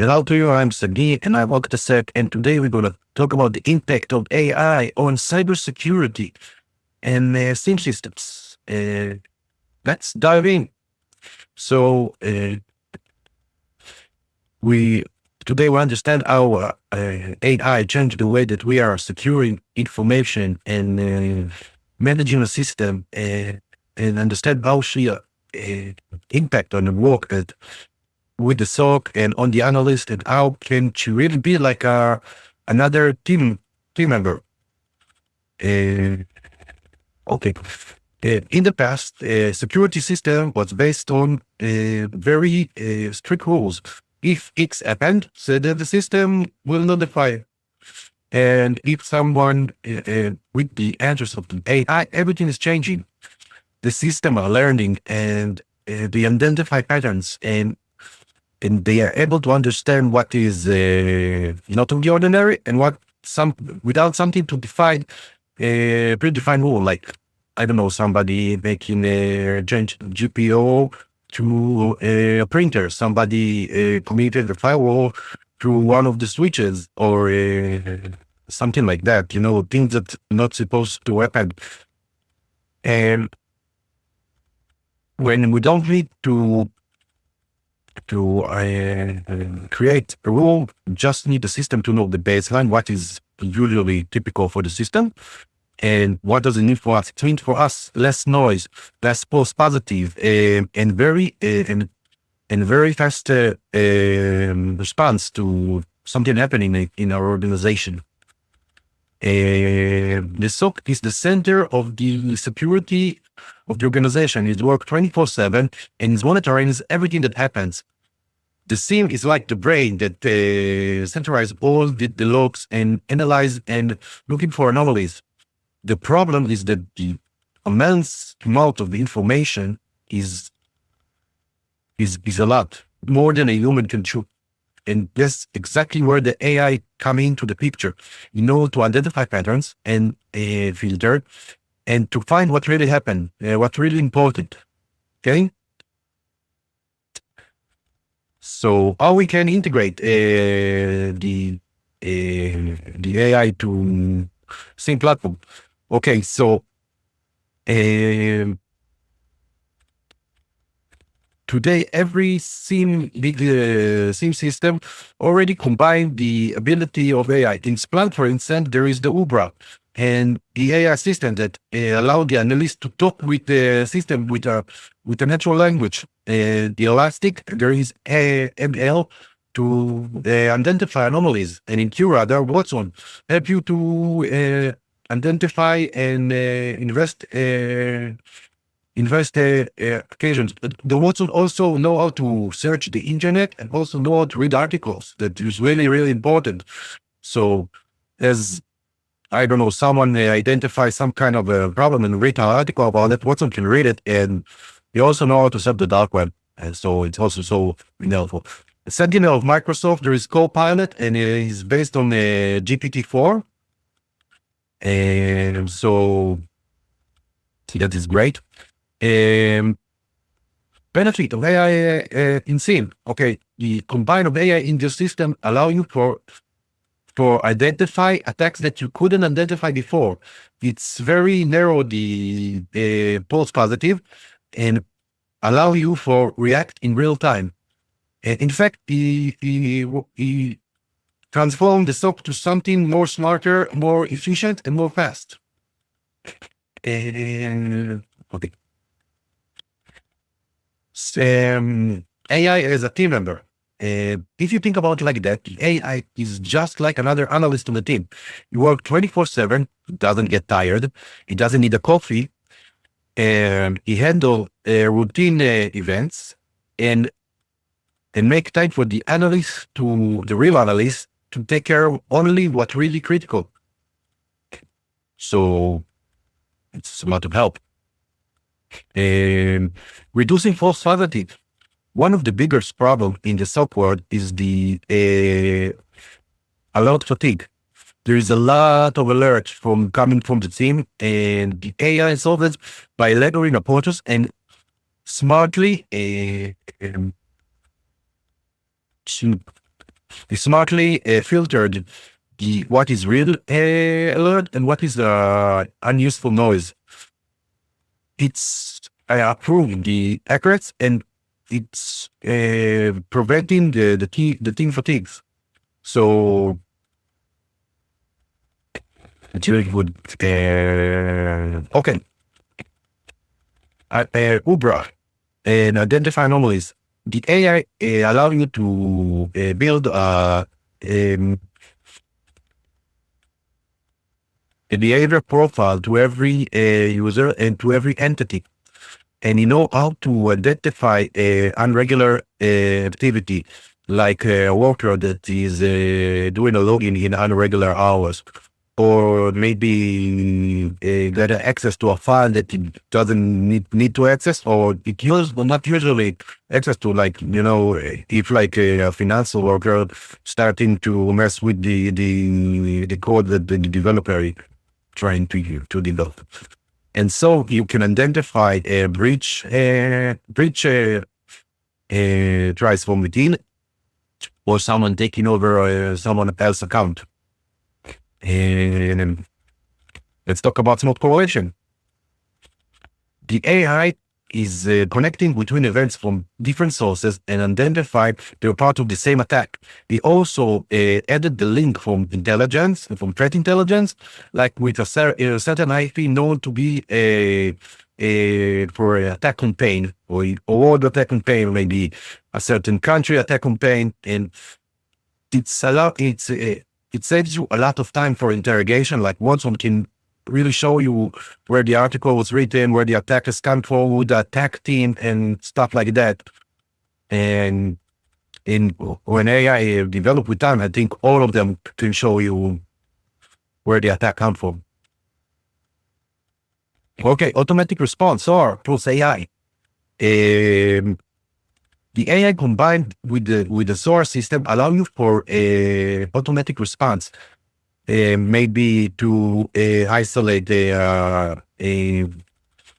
Hello to you, I'm Sagi and I'm Octasec, and today we're going to talk about the impact of AI on cybersecurity and SIEM systems. Let's dive in. So we today we understand how AI changed the way that we are securing information and managing a system, and understand how she impact on the work that with the SOC and on the analyst, and how can she really be like another team member. Okay. In the past, security system was based on very strict rules. If X happened, so then the system will notify. And if someone with the answers of the AI, everything is changing. The system are learning, and they identify patterns, and they are able to understand what is not of the ordinary, and what without something to define a predefined rule, like, I don't know, somebody making a change GPO to a printer, somebody committed a firewall to one of the switches, or something like that, things that are not supposed to happen. And when we don't need to create a rule, just need the system to know the baseline, what is usually typical for the system, and what does it mean for us. It means for us less noise, less false positive, and very fast response to something happening in our organization. The SOC is the center of the security of the organization. It works 24/7 and is monitoring everything that happens. The SIEM is like the brain that centralizes all the logs and analyze and looking for anomalies. The problem is that the immense amount of the information is a lot more than a human can chew. And that's exactly where the AI come into the picture, to identify patterns and filter, and to find what really happened, what's really important. Okay. So how we can integrate the AI to SIEM platform? Okay, so today, every SIEM system already combined the ability of AI. In Splunk, for instance, there is the UEBA and the AI assistant that allow the analyst to talk with the system with a natural language. The Elastic, there is ML to identify anomalies, and in QRadar, Watson help you to identify and invest occasions. The Watson also know how to search the internet and also know how to read articles. That is really, really important. So as, I don't know, someone identifies some kind of a problem and read an article about it, Watson can read it, and he also know how to set the dark web. And so it's also so helpful. The Sentinel of Microsoft, there is Copilot, and it is based on GPT-4. And so that is great. Benefit of AI in SIEM. Okay, the combine of AI in the system allow you for identify attacks that you couldn't identify before. It's very narrow, the false positive, and allow you for react in real time. In fact, he transform the SOC to something more smarter, more efficient, and more fast. Okay. AI is a team member. If you think about it like that, AI is just like another analyst on the team. You work 24/7, doesn't get tired, he doesn't need a coffee, and he handle routine events, and make time for the real analyst, to take care of only what's really critical. So it's a lot of help. Reducing false positive. One of the biggest problems in the SOC world is the alert fatigue. There is a lot of alerts coming from the team, and the AI solves it by lettering approaches and smartly He smartly filtered what is real alert and what is unuseful noise. It's approving the accuracy, and it's preventing the team fatigues. So it's very good. Okay. UBRA and identify anomalies. The AI allow you to build a behavior profile to every user and to every entity. And you know how to identify unregular activity, like a worker that is doing a login in unregular hours, or maybe get access to a file that it doesn't need to access, or it not usually access to, like, if like a financial worker starting to mess with the code that the developer trying to develop. And so you can identify a breach tries from within, or someone taking over someone else's account. And let's talk about smart correlation. The AI is connecting between events from different sources and identified they're part of the same attack. We also added the link from intelligence, from threat intelligence, like with a certain IP known to be for an attack campaign, or the attack campaign, maybe a certain country attack campaign, and it saves you a lot of time for interrogation. Like once one can really show you where the article was written, where the attackers come from, who the attack team, and stuff like that. And when AI developed with time, I think all of them can show you where the attack come from. Okay, automatic response, SOAR plus AI. The AI combined with the SOAR system allow you for automatic response. Maybe to isolate the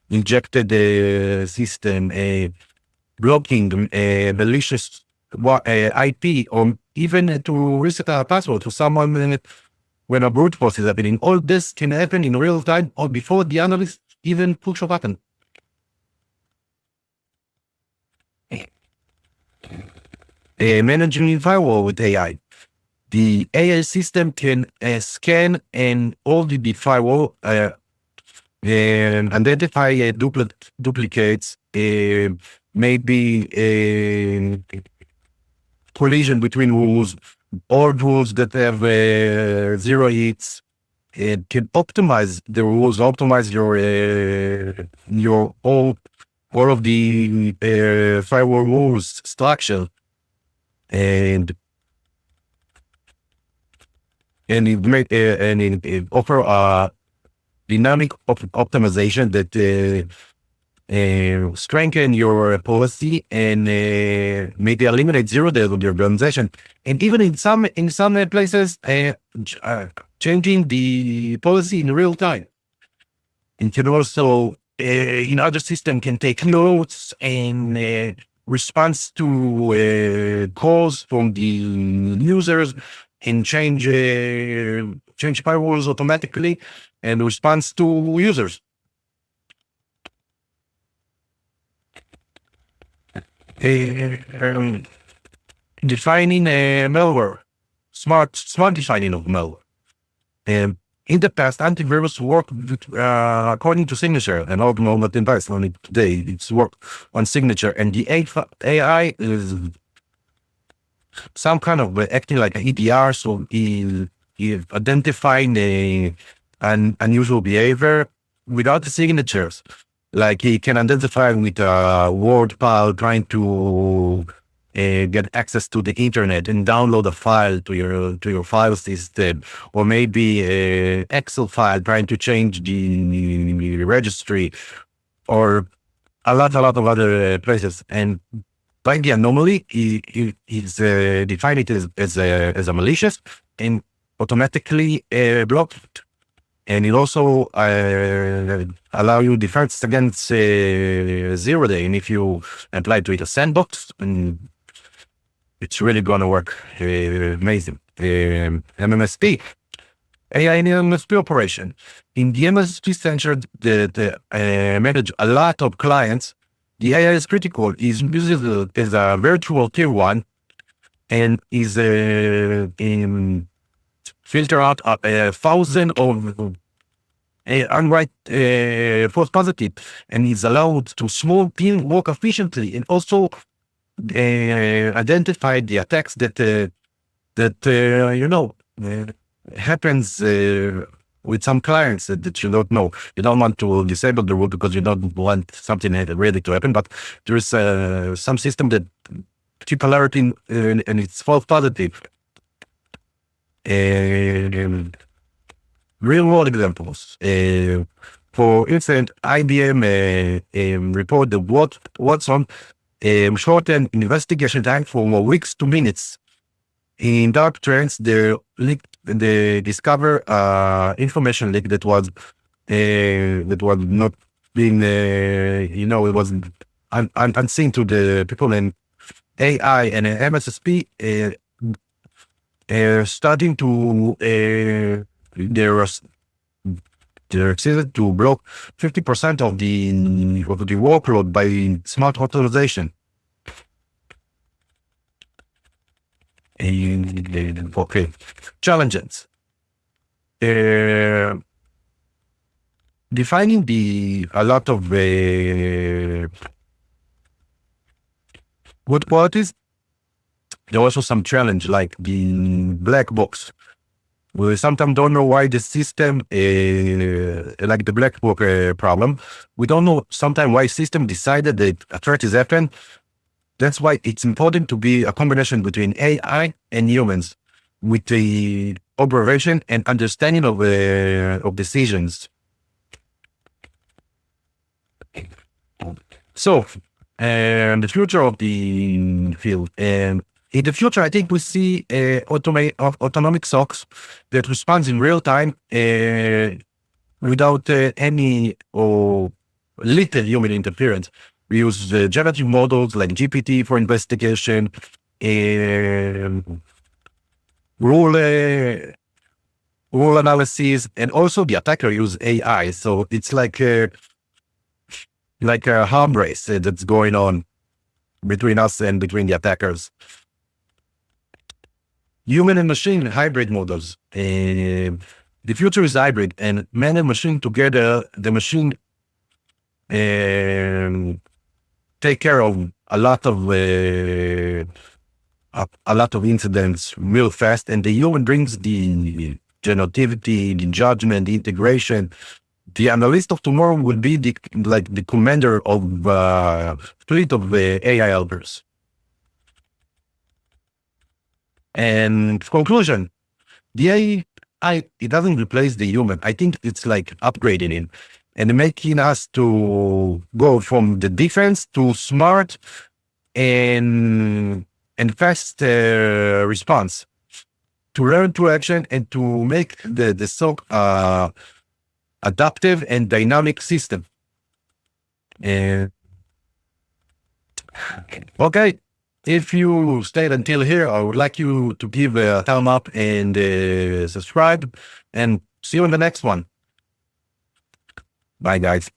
injected system, blocking malicious IP, or even to reset a password to someone when a brute force is happening. All this can happen in real time or before the analyst even push a button. Managing firewall with AI. The AI system can scan and all the firewall and identify duplicates, maybe collision between rules, or rules that have 0 hits. It can optimize the rules, optimize your all of the firewall rules structure, and it offer a dynamic optimization that strengthen your policy and maybe eliminate 0 days of the organization, and even in some places changing the policy in real time. And can also in other system can take notes and response to calls from the users, and change firewalls automatically and response to users. Defining malware, smart defining of malware. In the past, antivirus worked according to signature, and all not advice. Only today, it's work on signature, and the AI is some kind of acting like an EDR, so he identifying an unusual behavior without the signatures. Like he can identify with a word file trying to get access to the internet and download a file to your file system, or maybe a Excel file trying to change the registry, or a lot of other places. And by the anomaly, he's defined it as a malicious and automatically blocked. And it also allow you defense against 0 day. And if you apply to it a sandbox, and it's really gonna work amazing. MMSP, AI in MSP operation. In the MSP center, the manage a lot of clients. The AI is critical. Is used as a virtual tier one, and is filter out a thousand of unwrite false positive, and is allowed to small team work efficiently, and also identify the attacks that happens with some clients that you don't know. You don't want to disable the rule because you don't want something ready to happen. But there's some system that keep alerting and it's false positive. Real world examples. For instance, IBM report the Watson shortened investigation time from weeks to minutes. In dark trends, they discover information leak that was not being, it was unseen to the people. And AI and MSSP starting to their succeeded to block 50% of the workload by smart authorization. Okay, challenges. Defining a lot of good qualities. There are also some challenge like the black box. We sometimes don't know why the system, like the black box problem, we don't know sometimes why system decided that a threat is happening. That's why it's important to be a combination between AI and humans with the observation and understanding of decisions. So, the future of the field. In the future, I think we see autonomic SOCs that responds in real time without any or little human interference. We use generative models like GPT for investigation, rule analysis, and also the attacker use AI. So it's like a arm race that's going on between us and between the attackers. Human and machine hybrid models. The future is hybrid, and man and machine together. The machine take care of a lot of incidents real fast, and the human brings the generativity, the judgment, the integration. The analyst of tomorrow will be the commander of fleet of AI helpers. And conclusion, the AI, it doesn't replace the human. I think it's like upgrading it and making us to go from the defense to smart and fast response, to learn to action and to make the SOC adaptive and dynamic system. Okay. If you stayed until here, I would like you to give a thumb up and subscribe, and see you in the next one. Bye, guys.